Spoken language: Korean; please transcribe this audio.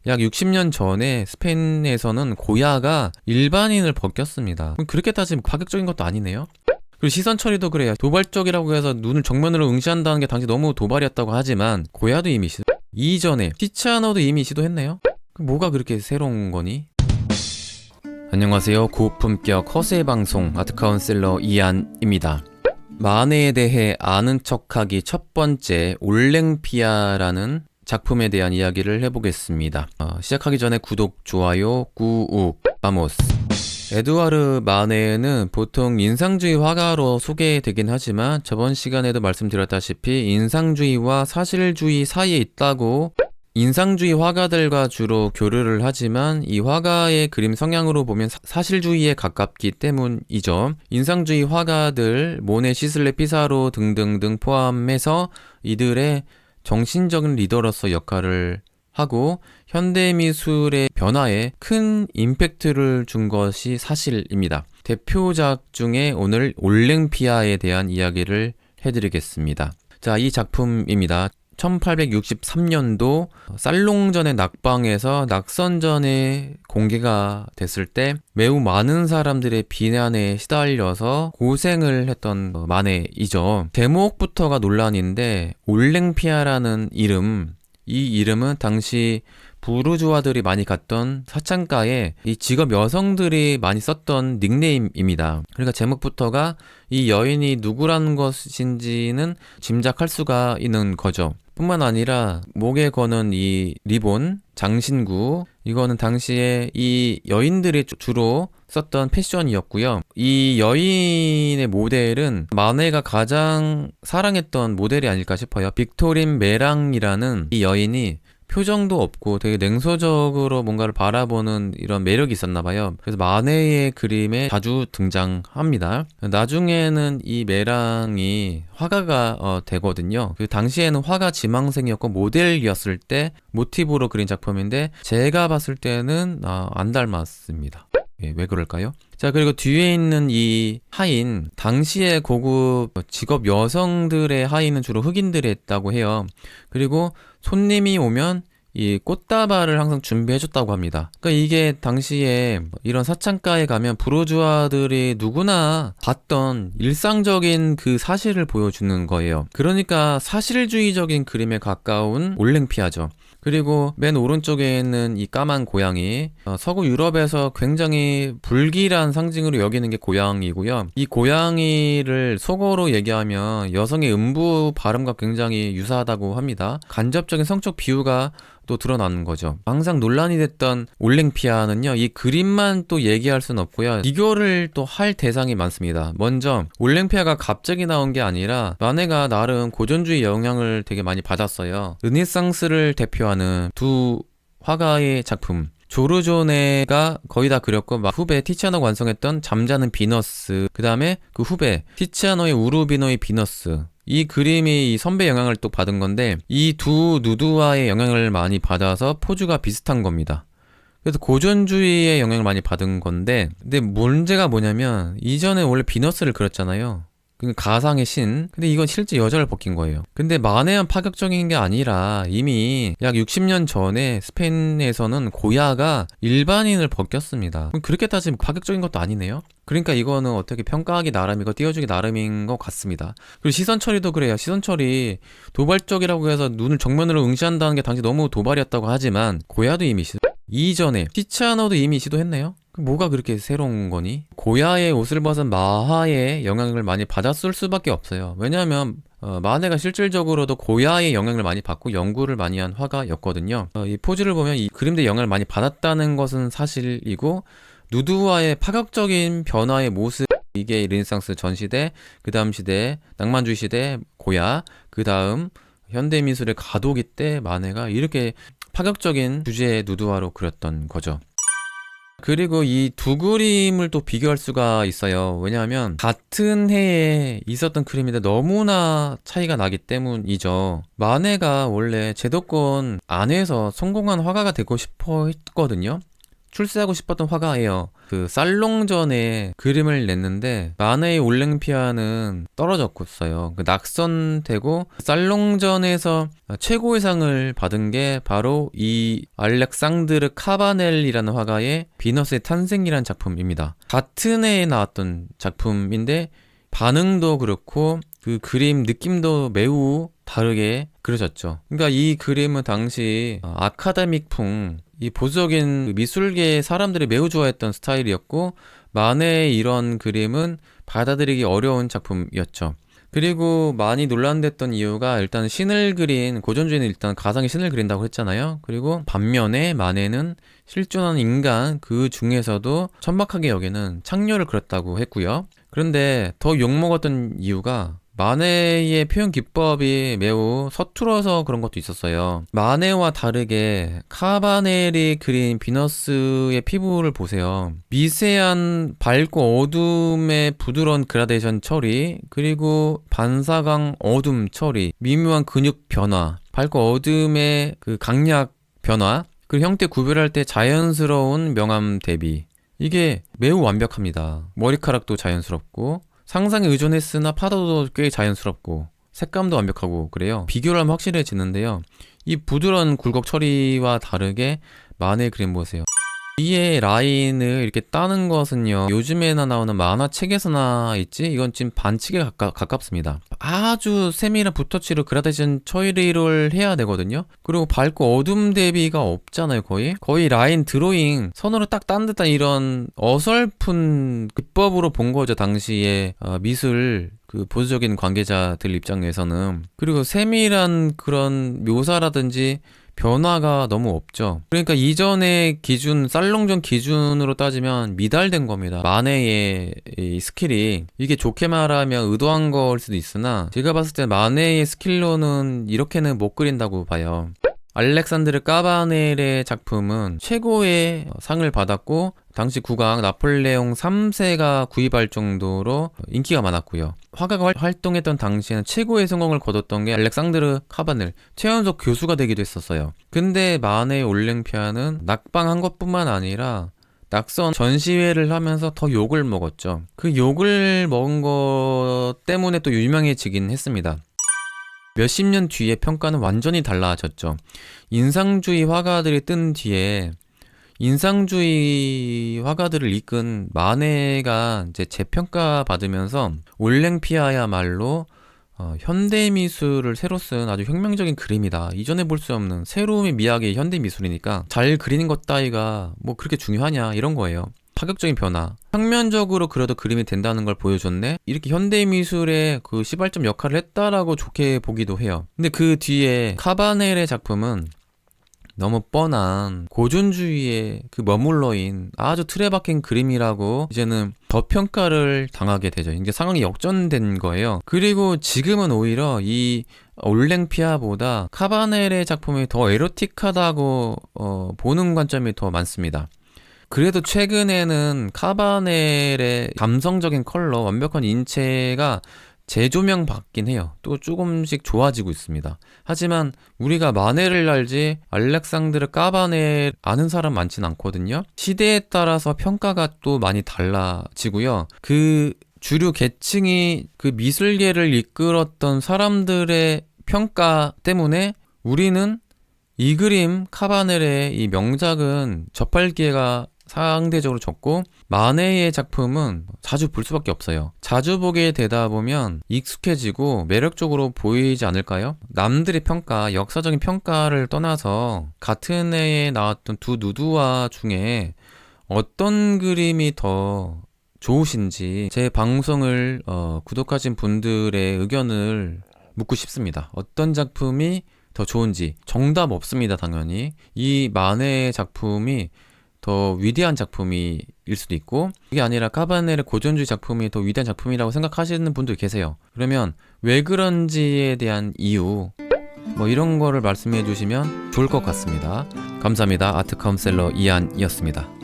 약 60년 전에 스페인에서는 고야가 일반인을 벗겼습니다. 그렇게 따지면 파격적인 것도 아니네요. 그리고 시선 처리도 그래요. 도발적이라고 해서 눈을 정면으로 응시한다는 게 당시 너무 도발이었다고 하지만 고야도 이미 이전에 티치아노도 이미 시도했네요. 뭐가 그렇게 새로운 거니? 안녕하세요. 고품격 허세 방송 아트 카운셀러 이안입니다. 마네에 대해 아는 척하기 첫 번째 올랭피아라는 작품에 대한 이야기를 해보겠습니다. 시작하기 전에 구독, 좋아요, 꾹, 바모스. 에두아르 마네는 보통 인상주의 화가로 소개되긴 하지만 저번 시간에도 말씀드렸다시피 인상주의와 사실주의 사이에 있다고 인상주의 화가들과 주로 교류를 하지만 이 화가의 그림 성향으로 보면 사실주의에 가깝기 때문이죠. 인상주의 화가들, 모네, 시슬레, 피사로 등등등 포함해서 이들의 정신적인 리더로서 역할을 하고 현대미술의 변화에 큰 임팩트를 준 것이 사실입니다. 대표작 중에 오늘 올랭피아에 대한 이야기를 해드리겠습니다. 자, 이 작품입니다. 1863년도 살롱전의 낙방에서 낙선전에 공개가 됐을 때 매우 많은 사람들의 비난에 시달려서 고생을 했던 마네이죠. 제목부터가 논란인데 올랭피아라는 이름, 이 이름은 당시 부르주아들이 많이 갔던 사창가에 이 직업 여성들이 많이 썼던 닉네임입니다. 그러니까 제목부터가 이 여인이 누구라는 것인지는 짐작할 수가 있는 거죠. 뿐만 아니라 목에 거는 이 리본, 장신구, 이거는 당시에 이 여인들이 주로 썼던 패션이었고요. 이 여인의 모델은 마네가 가장 사랑했던 모델이 아닐까 싶어요. 빅토린 메랑이라는 이 여인이 표정도 없고 되게 냉소적으로 뭔가를 바라보는 이런 매력이 있었나 봐요. 그래서 마네의 그림에 자주 등장합니다. 나중에는 이 메랑이 화가가 되거든요. 그 당시에는 화가 지망생이었고 모델이었을 때 모티브로 그린 작품인데 제가 봤을 때는 안 닮았습니다. 왜 그럴까요? 자, 그리고 뒤에 있는 이 하인, 당시의 고급 직업 여성들의 하인은 주로 흑인들이 했다고 해요. 그리고 손님이 오면 이 꽃다발을 항상 준비해줬다고 합니다. 그러니까 이게 당시에 이런 사창가에 가면 부르주아들이 누구나 봤던 일상적인 그 사실을 보여주는 거예요. 그러니까 사실주의적인 그림에 가까운 올랭피아죠. 그리고 맨 오른쪽에 있는 이 까만 고양이, 서구 유럽에서 굉장히 불길한 상징으로 여기는 게 고양이고요. 이 고양이를 속어로 얘기하면 여성의 음부 발음과 굉장히 유사하다고 합니다. 간접적인 성적 비유가 또 드러나는 거죠. 항상 논란이 됐던 올랭피아는요, 이 그림만 또 얘기할 순 없고요. 비교를 또 할 대상이 많습니다. 먼저 올랭피아가 갑자기 나온 게 아니라 마네가 나름 고전주의 영향을 되게 많이 받았어요. 르네상스를 대표하는 두 화가의 작품, 조르조네가 거의 다 그렸고 후배 티치아노가 완성했던 잠자는 비너스, 그 다음에 그 후배 티치아노의 우르비노의 비너스, 이 그림이 이 선배 영향을 또 받은 건데 이 두 누드화의 영향을 많이 받아서 포즈가 비슷한 겁니다. 그래서 고전주의의 영향을 많이 받은 건데, 근데 문제가 뭐냐면 이전에 원래 비너스를 그렸잖아요. 가상의 신. 근데 이건 실제 여자를 벗긴 거예요. 근데 마네만 파격적인 게 아니라 이미 약 60년 전에 스페인에서는 고야가 일반인을 벗겼습니다. 그렇게 따지면 파격적인 것도 아니네요. 그러니까 이거는 어떻게 평가하기 나름이고 띄워주기 나름인 것 같습니다. 그리고 시선 처리도 그래요. 시선 처리 도발적이라고 해서 눈을 정면으로 응시한다는 게 당시 너무 도발이었다고 하지만 고야도 이미 이전에 티치아노도 이미 시도했네요. 뭐가 그렇게 새로운 거니? 고야의 옷을 벗은 마하의 영향을 많이 받았을 수밖에 없어요. 왜냐하면 마네가 실질적으로도 고야의 영향을 많이 받고 연구를 많이 한 화가였거든요. 이 포즈를 보면 이 그림들의 영향을 많이 받았다는 것은 사실이고, 누드화의 파격적인 변화의 모습, 이게 르네상스 전시대, 그 다음 시대 낭만주의 시대 고야, 그 다음 현대미술의 가도기 때 마네가 이렇게 파격적인 주제의 누드화로 그렸던 거죠. 그리고 이 두 그림을 또 비교할 수가 있어요. 왜냐하면 같은 해에 있었던 그림인데 너무나 차이가 나기 때문이죠. 마네가 원래 제도권 안에서 성공한 화가가 되고 싶어 했거든요. 출세하고 싶었던 화가예요. 그 살롱전에 그림을 냈는데 마네의 올랭피아는 떨어졌었어요. 그 낙선되고 살롱전에서 최고의 상을 받은 게 바로 이 알렉상드르 카바넬이라는 화가의 비너스의 탄생이라는 작품입니다. 같은 해에 나왔던 작품인데 반응도 그렇고 그 그림 느낌도 매우 다르게 그려졌죠. 그러니까 이 그림은 당시 아카데믹풍, 이 보수적인 미술계 사람들이 매우 좋아했던 스타일이었고 마네의 이런 그림은 받아들이기 어려운 작품이었죠. 그리고 많이 논란됐던 이유가 일단 신을 그린, 고전주의는 일단 가상의 신을 그린다고 했잖아요. 그리고 반면에 마네는 실존하는 인간 그 중에서도 천박하게 여기는 창녀를 그렸다고 했고요. 그런데 더 욕먹었던 이유가 마네의 표현 기법이 매우 서툴어서 그런 것도 있었어요. 마네와 다르게 카바넬이 그린 비너스의 피부를 보세요. 미세한 밝고 어둠의 부드러운 그라데이션 처리, 그리고 반사광 어둠 처리, 미묘한 근육 변화, 밝고 어둠의 그 강약 변화, 그리고 형태 구별할 때 자연스러운 명암 대비, 이게 매우 완벽합니다. 머리카락도 자연스럽고 상상에 의존했으나 파도도 꽤 자연스럽고 색감도 완벽하고 그래요. 비교를 하면 확실해지는데요. 이 부드러운 굴곡 처리와 다르게 마네의 그림 보세요. 위에 라인을 이렇게 따는 것은요, 요즘에나 나오는 만화책에서나 있지, 이건 지금 반칙에 가깝습니다. 아주 세밀한 붓터치로 그라데이션 처리를 해야 되거든요. 그리고 밝고 어둠 대비가 없잖아요. 거의 라인 드로잉 선으로 딱 딴 듯한 이런 어설픈 기법으로 본 거죠, 당시에 미술 그 보수적인 관계자들 입장에서는. 그리고 세밀한 그런 묘사라든지 변화가 너무 없죠. 그러니까 이전의 기준, 살롱전 기준으로 따지면 미달된 겁니다. 마네의 이 스킬이, 이게 좋게 말하면 의도한 걸 수도 있으나 제가 봤을 때 마네의 스킬로는 이렇게는 못 그린다고 봐요. 알렉산드르 까바넬의 작품은 최고의 상을 받았고 당시 국왕 나폴레옹 3세가 구입할 정도로 인기가 많았고요. 화가가 활동했던 당시에는 최고의 성공을 거뒀던 게 알렉산드르 카바넬, 최연소 교수가 되기도 했었어요. 근데 마네의 올랭피아는 낙방한 것뿐만 아니라 낙선 전시회를 하면서 더 욕을 먹었죠. 그 욕을 먹은 것 때문에 또 유명해지긴 했습니다. 몇십 년 뒤에 평가는 완전히 달라졌죠. 인상주의 화가들이 뜬 뒤에 인상주의 화가들을 이끈 마네가 이제 재평가 받으면서 올랭피아야말로 현대미술을 새로 쓴 아주 혁명적인 그림이다. 이전에 볼 수 없는 새로움의 미학의 현대미술이니까 잘 그리는 것 따위가 뭐 그렇게 중요하냐 이런 거예요. 파격적인 변화. 평면적으로 그려도 그림이 된다는 걸 보여줬네? 이렇게 현대미술의 그 시발점 역할을 했다라고 좋게 보기도 해요. 근데 그 뒤에 카바넬의 작품은 너무 뻔한 고전주의에 그 머물러인 아주 틀에 박힌 그림이라고 이제는 저평가를 당하게 되죠. 이제 상황이 역전된 거예요. 그리고 지금은 오히려 이 올랭피아보다 카바넬의 작품이 더 에로틱하다고 보는 관점이 더 많습니다. 그래도 최근에는 카바넬의 감성적인 컬러, 완벽한 인체가 재조명 받긴 해요. 또 조금씩 좋아지고 있습니다. 하지만 우리가 마네를 알지 알렉상드르 까바넬 아는 사람 많진 않거든요. 시대에 따라서 평가가 또 많이 달라지고요. 그 주류 계층이 그 미술계를 이끌었던 사람들의 평가 때문에 우리는 이 그림 카바넬의 이 명작은 접할 기회가 상대적으로 적고 마네의 작품은 자주 볼 수밖에 없어요. 자주 보게 되다 보면 익숙해지고 매력적으로 보이지 않을까요? 남들의 평가, 역사적인 평가를 떠나서 같은 해에 나왔던 두 누드화 중에 어떤 그림이 더 좋으신지 제 방송을 구독하신 분들의 의견을 묻고 싶습니다. 어떤 작품이 더 좋은지. 정답 없습니다, 당연히. 이 마네의 작품이 더 위대한 작품일 수도 있고, 그게 아니라 카바넬의 고전주의 작품이 더 위대한 작품이라고 생각하시는 분도 계세요. 그러면 왜 그런지에 대한 이유, 뭐 이런 거를 말씀해 주시면 좋을 것 같습니다. 감사합니다. 아트 카운셀러 이한이었습니다.